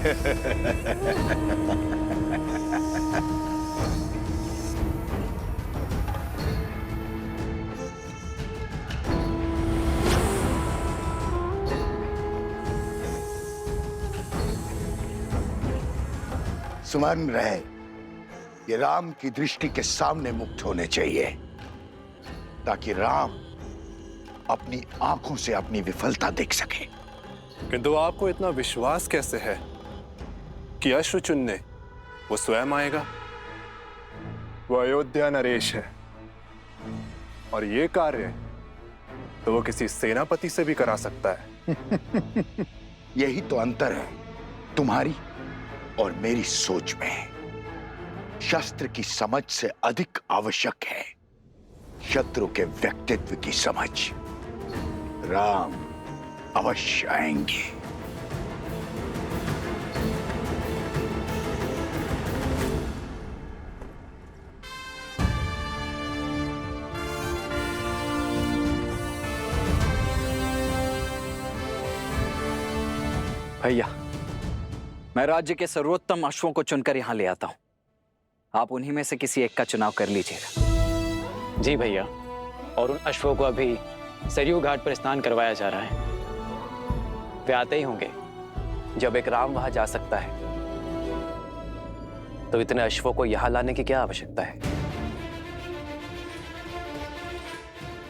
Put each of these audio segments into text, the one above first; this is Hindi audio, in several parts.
सुमन रहे, ये राम की दृष्टि के सामने मुक्त होने चाहिए, ताकि राम अपनी आंखों से अपनी विफलता देख सके। किंतु आपको इतना विश्वास कैसे है कि अश्व चुनने वो स्वयं आएगा? वो अयोध्या नरेश है, और ये कार्य तो वो किसी सेनापति से भी करा सकता है। यही तो अंतर है तुम्हारी और मेरी सोच में। शस्त्र की समझ से अधिक आवश्यक है शत्रु के व्यक्तित्व की समझ। राम अवश्य आएंगे। भैया, मैं राज्य के सर्वोत्तम अश्वों को चुनकर यहां ले आता हूं। आप उन्हीं में से किसी एक का चुनाव कर लीजिएगा। जी भैया, और उन अश्वों को अभी सरयू घाट पर स्नान करवाया जा रहा है। वे आते ही होंगे। जब एक राम वहां जा सकता है तो इतने अश्वों को यहां लाने की क्या आवश्यकता है?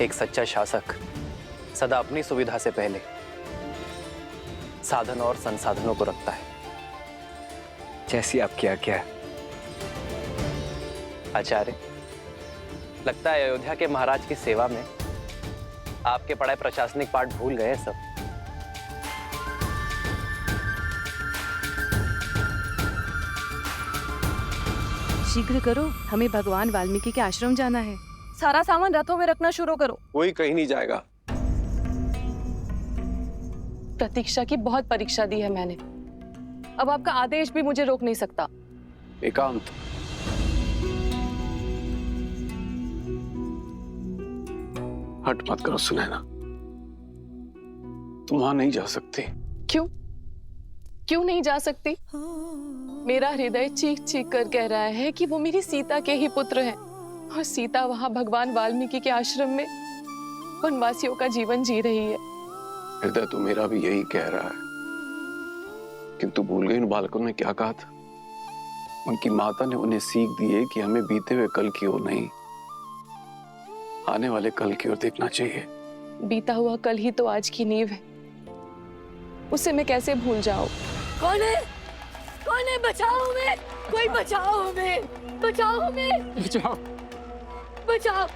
एक सच्चा शासक सदा अपनी सुविधा से पहले साधन और संसाधनों को रखता है। जैसी आपकी आज्ञा। आचार्य, लगता है अयोध्या के महाराज की सेवा में आपके पढ़ाए प्रशासनिक पाठ भूल गए सब। शीघ्र करो, हमें भगवान वाल्मीकि के आश्रम जाना है। सारा सामान रथों में रखना शुरू करो। कोई कहीं नहीं जाएगा। प्रतीक्षा की बहुत परीक्षा दी है मैंने, अब आपका आदेश भी मुझे रोक नहीं सकता। एकांत। हट मत करो सुनैना, तुम वहां नहीं जा सकती। क्यों? क्यों नहीं जा सकती? मेरा हृदय चीख चीख कर कह रहा है कि वो मेरी सीता के ही पुत्र हैं, और सीता वहां भगवान वाल्मीकि के आश्रम में वनवासियों का जीवन जी रही है। हृदय तो मेरा भी यही कह रहा है, किंतु भूल गई उन बालकों ने क्या कहा था। उनकी माता ने उन्हें सीख दी है कि हमें बीते हुए कल की ओर नहीं, आने वाले कल की ओर देखना चाहिए। बीता हुआ कल ही तो आज की नींव है, उसे मैं कैसे भूल जाऊं? कौन है? कौन है? बचाओ हमें! कोई बचाओ हमें! बचाओ हमें! बचाओ! बचाओ!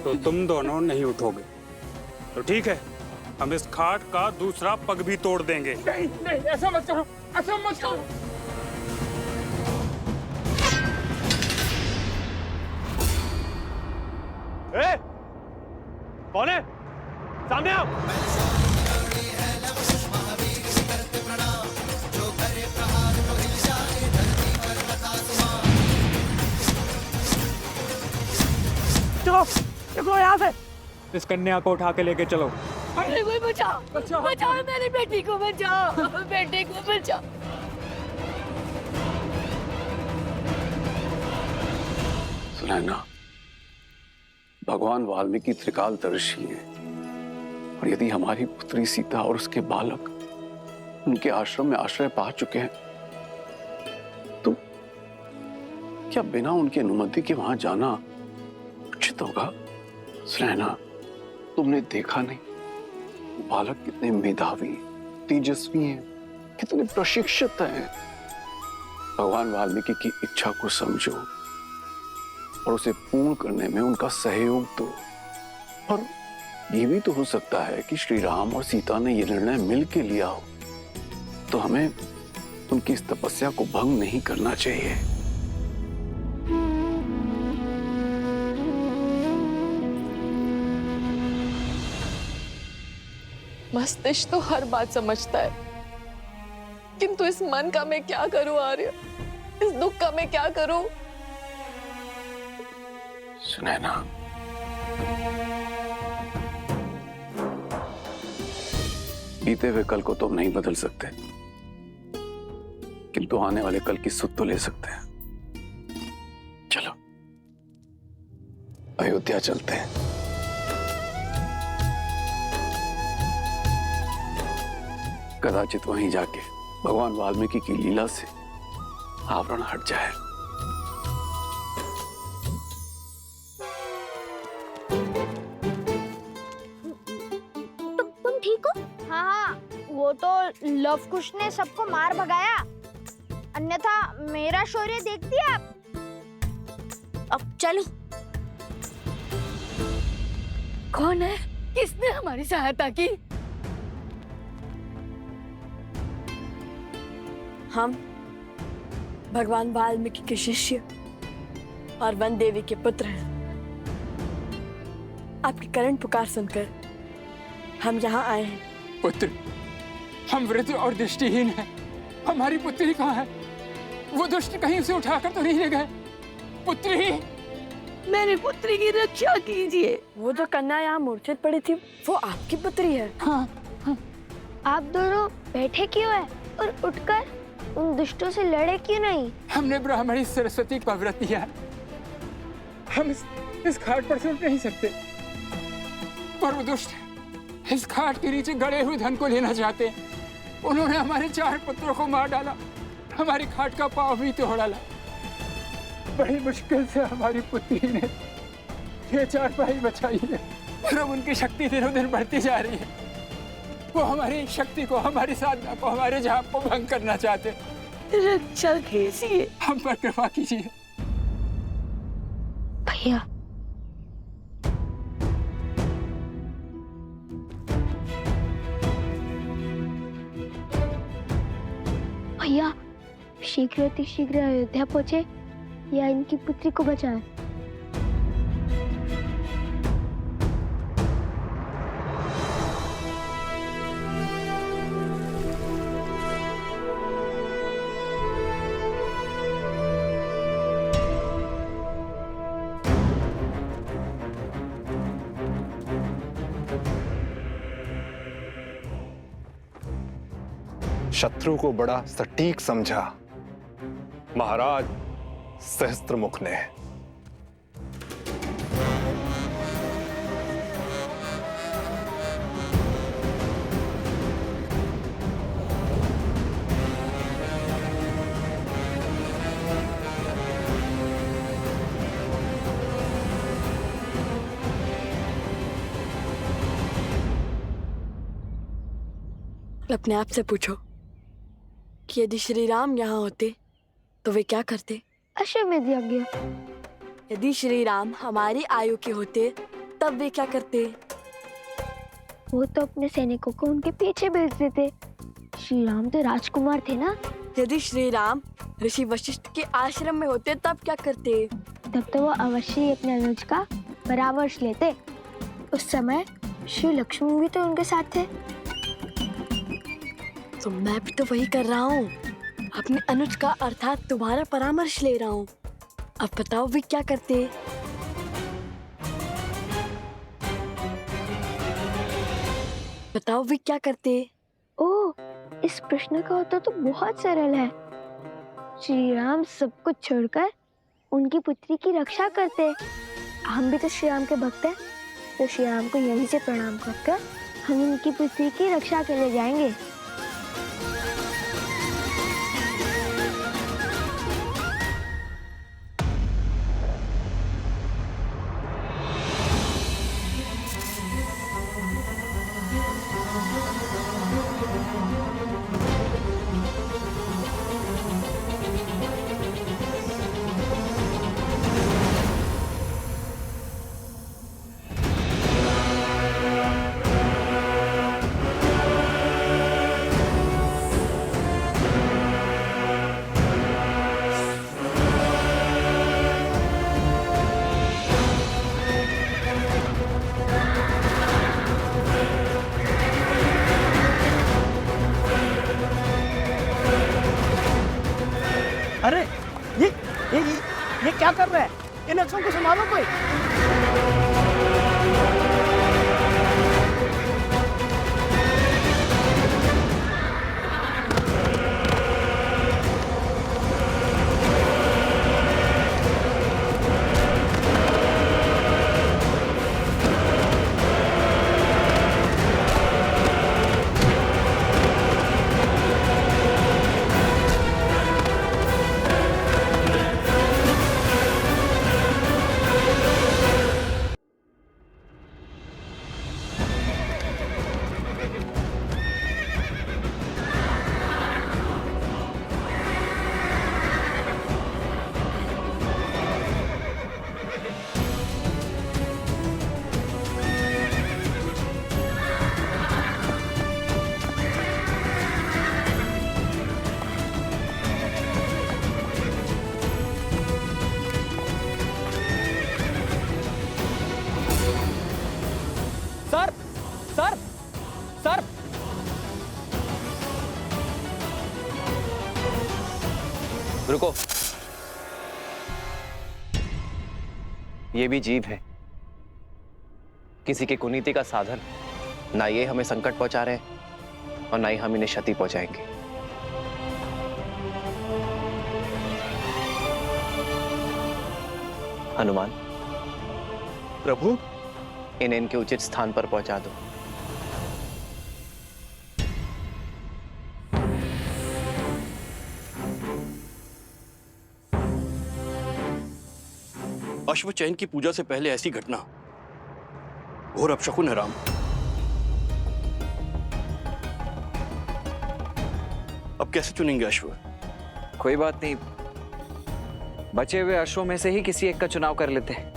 तो तुम दोनों नहीं उठोगे तो ठीक है, हम इस खाट का दूसरा पग भी तोड़ देंगे। नहीं नहीं, ऐसा मत करो, ऐसा मत करो। ए, कौन है? सामने आओ। चलो, देखो यहाँ से। इस कन्या को उठा के लेके चलो। अरे कोई बचाओ! बचाओ! बचाओ मेरी बेटी को, बचाओ! बेटे को बचाओ! सुनैना, भगवान वाल्मीकि त्रिकालदर्शी हैं, और यदि हमारी पुत्री सीता और उसके बालक उनके आश्रम में आश्रय पा चुके हैं, तो क्या बिना उनकी अनुमति के वहां जाना उचित होगा? सुनैना, तुमने देखा नहीं वो बालक कितने मेधावी, तेजस्वी हैं, कितने प्रशिक्षित हैं। भगवान वाल्मीकि की इच्छा को समझो और उसे पूर्ण करने में उनका सहयोग दो। और ये भी तो हो सकता है कि श्री राम और सीता ने यह निर्णय मिल के लिया हो, तो हमें उनकी इस तपस्या को भंग नहीं करना चाहिए। मस्तिष्क तो हर बात समझता है, किंतु इस मन का मैं क्या करूं आर्य? इस दुख का मैं क्या करूं? सुनैना, बीते हुए कल को तो हम नहीं बदल सकते, किंतु आने वाले कल की सुध तो ले सकते हैं। चलो अयोध्या चलते हैं। कदाचित वहीं जाके भगवान वाल्मीकि की लीला से आवरण हट जाए। तुम ठीक हो? हाँ, वो तो लव कुश ने सबको मार भगाया, अन्यथा मेरा शौर्य देखती आप। अब चलो। कौन है? किसने हमारी सहायता की? हम भगवान वाल्मीकि के शिष्य और वन देवी के पुत्र हैं। आपकी करुण पुकार सुनकर हम यहाँ आए हैं। पुत्र, हम वृद्ध और दृष्टिहीन हैं। हमारी पुत्री कहाँ है? वो दुष्ट कहीं उसे उठाकर तो नहीं ले गए? पुत्री, मेरी पुत्री की रक्षा कीजिए। वो जो कन्या यहाँ मूर्छित पड़ी थी, वो आपकी पुत्री है। हाँ, हाँ। आप दोनों बैठे क्यों हैं और उठकर उन दुष्टों से लड़े क्यों नहीं? हमने ब्राह्मणी सरस्वती का व्रत लिया है। हम इस घाट पर से उठ नहीं सकते, पर वो दुष्ट इस घाट के नीचे गड़े हुए धन को लेना चाहते। उन्होंने हमारे 4 पुत्रों को मार डाला, हमारी घाट का पांव भी तोड़ डाला। बड़ी मुश्किल से हमारी पुत्री ने ये 4 भाई बचाई है, और अब उनकी शक्ति दिनों दिन बढ़ती जा रही है। वो हमारी शक्ति को, हमारी साधना को, हमारे जाप को भंग करना चाहते। रक्षा कीजिए, हम पर कृपा कीजिए। भैया, भैया शीघ्र अतिशीघ्र अयोध्या पहुंचे या इनकी पुत्री को बचाएं। शत्रु को बड़ा सटीक समझा महाराज सहस्त्रमुख ने। अपने आप से पूछो कि यदि श्री राम यहाँ होते तो वे क्या करते? अश्वमेध यज्ञ। यदि श्री राम हमारी आयु के होते तब वे क्या करते? वो तो अपने सैनिकों को उनके पीछे भेज देते। श्री राम तो राजकुमार थे ना। यदि श्री राम ऋषि वशिष्ठ के आश्रम में होते तब क्या करते? तब तो वो अवश्य ही अपने अनुज का परामर्श लेते। उस समय श्री लक्ष्मण भी तो उनके साथ थे। तो मैं भी तो वही कर रहा हूँ, अपने अनुज का अर्थात तुम्हारा परामर्श ले रहा हूँ। अब बताओ वे क्या करते? बताओ वे क्या करते? ओह, इस प्रश्न का उत्तर तो बहुत सरल है। श्री राम सब कुछ छोड़कर उनकी पुत्री की रक्षा करते। हम भी तो श्री राम के भक्त हैं, तो श्री राम को यहीं से प्रणाम करके हम उनकी पुत्री की रक्षा के लिए जाएंगे। अरे ये क्या कर रहा है? इन अक्षरों को संभालो कोई। ये भी जीव है, किसी की कुनीति का साधन। ना ये हमें संकट पहुंचा रहे हैं और ना ही हम इन्हें क्षति पहुंचाएंगे। हनुमान, प्रभु, इन्हें इनके उचित स्थान पर पहुंचा दो। अश्वचैन की पूजा से पहले ऐसी घटना घोर अपशकुन है राम। अब कैसे चुनेंगे अश्व? कोई बात नहीं, बचे हुए अश्वों में से ही किसी एक का चुनाव कर लेते हैं।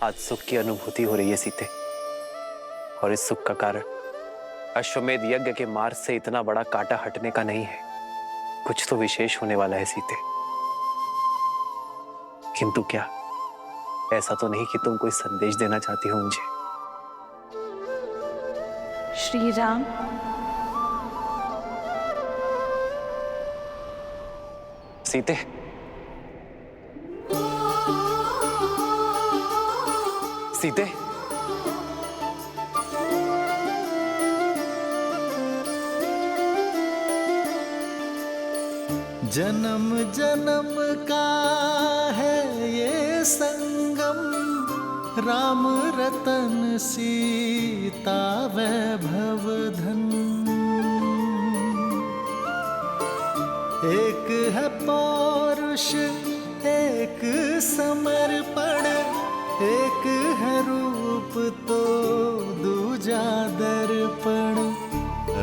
आज सुख की अनुभूति हो रही है सीते, और इस सुख का कारण अश्वमेध यज्ञ के मार्ग से इतना बड़ा कांटा हटने का नहीं है। कुछ तो विशेष होने वाला है सीते। किंतु क्या ऐसा तो नहीं कि तुम कोई संदेश देना चाहती हो मुझे? श्री राम, सीते, सीते, जन्म जन्म का है ये संगम, राम रतन सीता वैभव धन। एक है पौरुष एक समर्पण, एक है रूप तो दूजा दर्पण।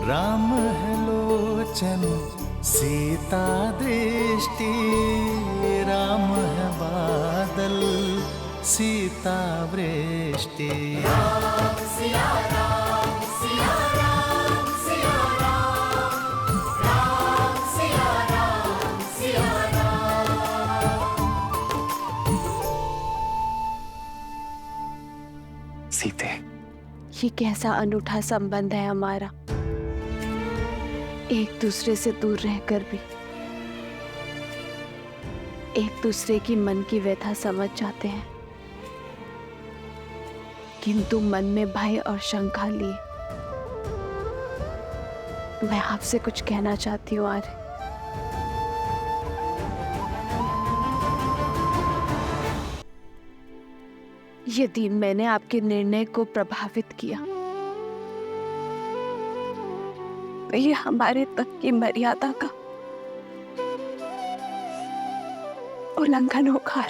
राम है लोचन सीता दृष्टि, राम है बादल सीता वृष्टि। राम सिया राम सिया राम सिया राम, राम सिया राम सिया राम। सीते, ये कैसा अनूठा संबंध है हमारा, एक दूसरे से दूर रहकर भी एक दूसरे की मन की व्यथा समझ जाते हैं, किंतु मन में भय और शंका लिए मैं आपसे कुछ कहना चाहती हूँ आर्य। यदि मैंने आपके निर्णय को प्रभावित किया तो ये हमारे तक की मर्यादा का उल्लंघन होगा।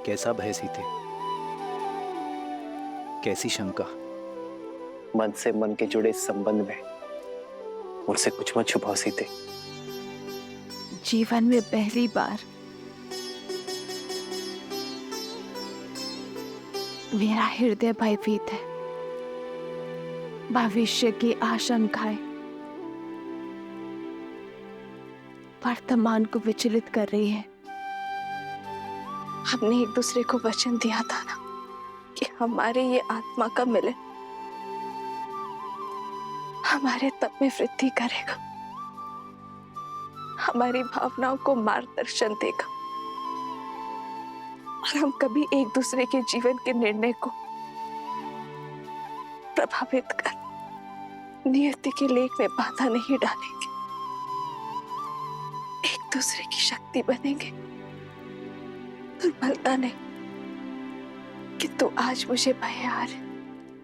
कैसा भय सीते, कैसी शंका? मन से मन के जुड़े इस संबंध में मुझसे कुछ मत छुपाओ सीते। जीवन में पहली बार मेरा हृदय भयभीत है। भविष्य की आशंकाएं वर्तमान को विचलित कर रही है। हमने एक दूसरे को वचन दिया था ना कि हमारे ये आत्मा का मिलन हमारे तप में वृद्धि करेगा, हमारी भावनाओं को मार्गदर्शन देगा और हम कभी एक दूसरे के जीवन के निर्णय को प्रभावित कर नियति के लेख में बाधा नहीं डालेंगे, एक दूसरे की शक्ति बनेंगे, दुर्बलता नहीं। किंतु आज मुझे भय आ रहा,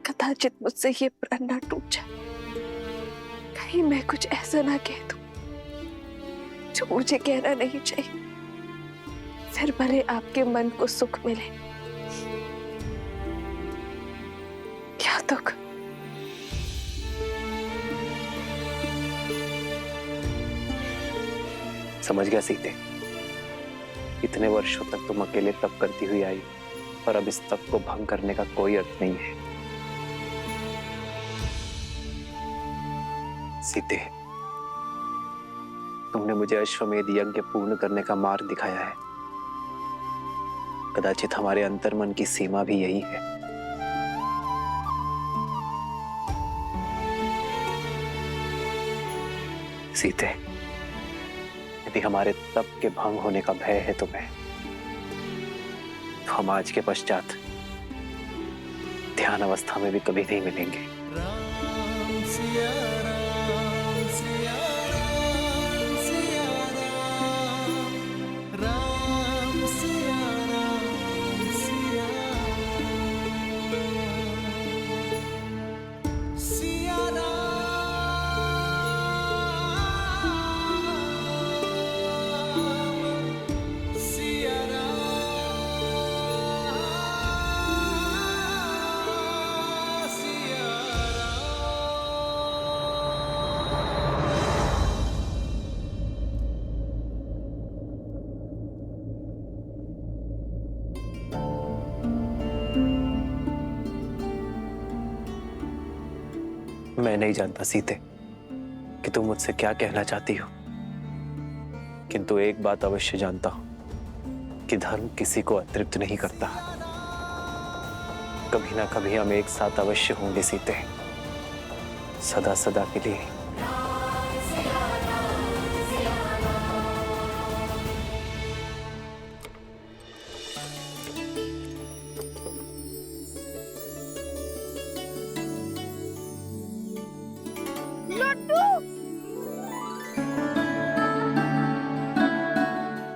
कदाचित मुझसे ये प्रण न टूट जाए, कहीं मैं कुछ ऐसा ना कह दूं जो मुझे कहना नहीं चाहिए, फिर भले आपके मन को सुख मिले या दुख। समझ गया सीते, इतने वर्षों तक तुम अकेले तप करती हुई आई और अब इस तप को भंग करने का कोई अर्थ नहीं है। सीते, तुमने मुझे अश्वमेध यज्ञ पूर्ण करने का मार्ग दिखाया है। कदाचित हमारे अंतर्मन की सीमा भी यही है। सीते, यदि हमारे तप के भंग होने का भय है तुम्हें, तो हम आज के पश्चात ध्यान अवस्था में भी कभी नहीं मिलेंगे। मैं नहीं जानता सीते कि तुम मुझसे क्या कहना चाहती हो, किंतु एक बात अवश्य जानता हूं कि धर्म किसी को अतृप्त नहीं करता। कभी ना कभी हम एक साथ अवश्य होंगे सीते, सदा सदा के लिए।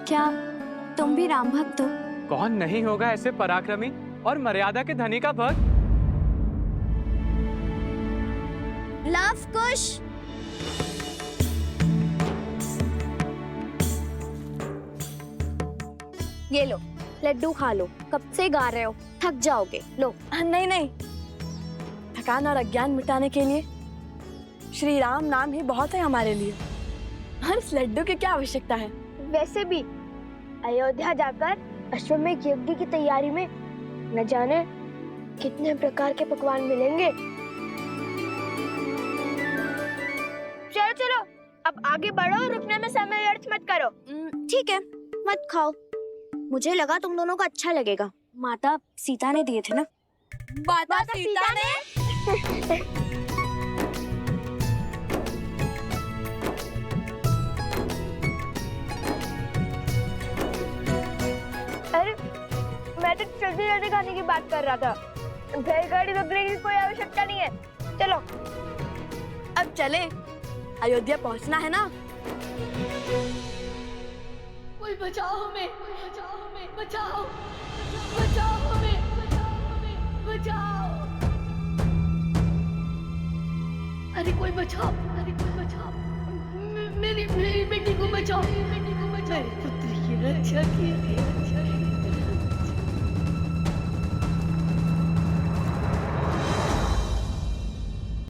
क्या तुम भी राम भक्त हो? कौन नहीं होगा ऐसे पराक्रमी और मर्यादा के धनी का भक्त। लव कुश। ये लो लड्डू खा लो, कब से गा रहे हो, थक जाओगे। लो। नहीं नहीं, थकान और अज्ञान मिटाने के लिए श्री राम नाम ही बहुत है हमारे लिए। और इस लड्डू की क्या आवश्यकता है? वैसे भी अयोध्या जाकर अश्वमेध यज्ञ की तैयारी में न जाने कितने प्रकार के पकवान मिलेंगे। चलो चलो अब आगे बढ़ो, रुकने में समय व्यर्थ मत करो। ठीक है, मत खाओ, मुझे लगा तुम दोनों को अच्छा लगेगा। माता सीता ने दिए थे ना। माता सीता ने? अरे मैं तो जल्दी जल्दी खाने की बात कर रहा था, बैलगाड़ी रोकने की कोई आवश्यकता नहीं है। चलो अब चले, अयोध्या पहुंचना है ना। कोई बचाओ हमें, बचाओ हमें, बचाओ, बचाओ हमें, बचाओ हमें, बचाओ। अरे कोई बचाओ, अरे कोई बचाओ, मेरी बेटी को बचाओ, मेरी बेटी को बचाओ, मेरी पुत्री की रक्षा कीजिए।